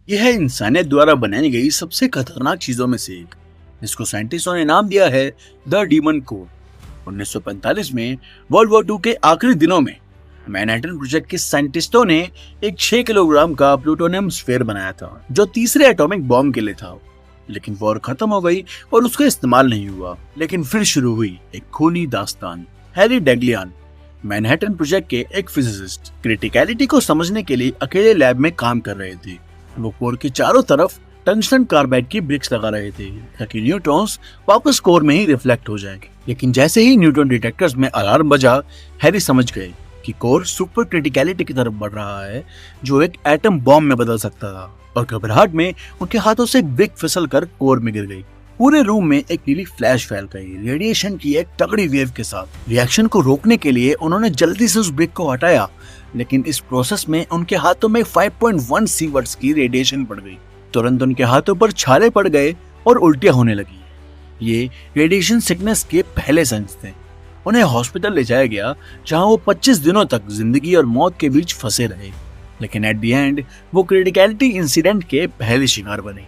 यह है इंसानियत द्वारा बनाई गई सबसे खतरनाक चीजों में से एक, जिसको साइंटिस्टों ने नाम दिया है द डीमन कोर। 1945 में वर्ल्ड वॉर 2 के आखिरी दिनों में मैनहट्टन प्रोजेक्ट के साइंटिस्टों ने एक 6 किलोग्राम का प्लूटोनियम स्फीयर बनाया था, जो तीसरे एटॉमिक बॉम्ब के लिए था। लेकिन वॉर खत्म हो गई और उसका इस्तेमाल नहीं हुआ। लेकिन फिर शुरू हुई एक खूनी दास्तान। हैरी डेग्लियन, मैनहट्टन प्रोजेक्ट के एक फिजिसिस्ट, क्रिटिकलिटी को समझने के लिए अकेले लैब में काम कर रहे थे। वो कोर के चारों तरफ टंगस्टन कार्बाइड की ब्रिक्स लगा रहे थे ताकि न्यूट्रॉन्स वापस कोर में ही रिफ्लेक्ट हो जाएंगे। लेकिन जैसे ही न्यूट्रॉन डिटेक्टर्स में अलार्म बजा, हैरी समझ गए कि कोर सुपर क्रिटिकलिटी की तरफ बढ़ रहा है, जो एक एटम बॉम्ब में बदल सकता था। और घबराहट में उनके हाथों से एक ब्रिक फिसल कर कोर में गिर गई। पूरे रूम में एक नीली फ्लैश फैल गई, रेडिएशन की एक तगड़ी वेव के साथ। रिएक्शन को रोकने के लिए उन्होंने जल्दी से उस ब्रिक को हटाया, लेकिन इस प्रोसेस में उनके हाथों में 5.1 सीवर्ट्स की रेडिएशन पड़ गई। तुरंत उनके हाथों पर छाले पड़ गए और उल्टियां होने लगी। ये रेडिएशन सिकनेस के पहले साइंस थे। उन्हें हॉस्पिटल ले जाया गया, जहां वो 25 दिनों तक जिंदगी और मौत के बीच फंसे रहे। लेकिन एट द एंड वो क्रिटिकलिटी इंसिडेंट के पहले शिकार बने।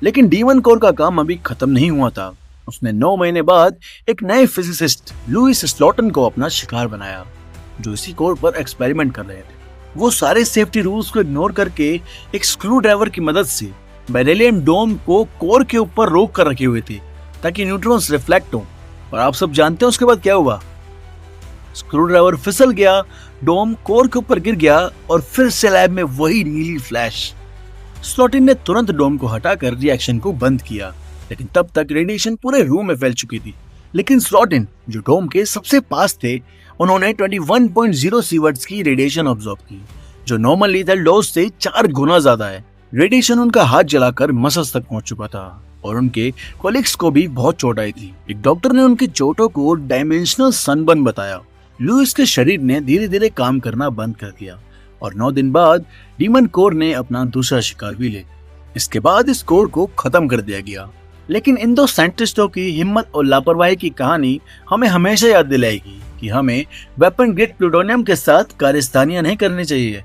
लेकिन डीमन कोर का काम अभी खत्म नहीं हुआ था। उसने 9 महीने बाद एक नए फिजिसिस्ट लुइस स्लॉटन को अपना शिकार बनाया, जो इसी कोर पर एक्सपेरिमेंट कर रहे थे। वो सारे सेफ्टी रूल्स को इग्नोर करके एक स्क्रू ड्राइवर की मदद से बेरिलियम डोम को कोर के ऊपर रोक कर रखे हुए थे ताकि न्यूट्रॉन्स रिफ्लेक्ट हो। और आप सब जानते हैं उसके बाद क्या हुआ? स्क्रू ड्राइवर फिसल गया, डोम कोर के ऊपर गिर गया और फिर से लैब में वही नीली फ्लैश। स्लॉटिन ने तुरंत डोम को हटाकर रिएक्शन को बंद किया, लेकिन तब तक रेडिएशन पूरे रूम में फैल चुकी थी। लेकिन स्लॉटिन, जो डोम के सबसे पास थे, उन्होंने 21.0 सीवर्ट्स की रेडिएशन ऑब्जॉर्व की, जो नॉर्मल लीथल डोज से 4 गुना ज्यादा है। रेडिएशन उनका हाथ जलाकर मसल्स तक पहुंच चुका था और उनके कोलिग्स को भी बहुत चोट आई थी। एक डॉक्टर ने उनकी चोटों को डायमेंशनल सनबर्न बताया। लुइस के शरीर ने धीरे धीरे काम करना बंद कर दिया और 9 दिन बाद डीमन कोर ने अपना दूसरा शिकार भी ले। इसके बाद इस कोर को खत्म कर दिया गया। लेकिन इन दो साइंटिस्टों की हिम्मत और लापरवाही की कहानी हमें हमेशा याद दिलाएगी कि हमें वेपन ग्रेड प्लूटोनियम के साथ कारस्तानियां नहीं करनी चाहिए।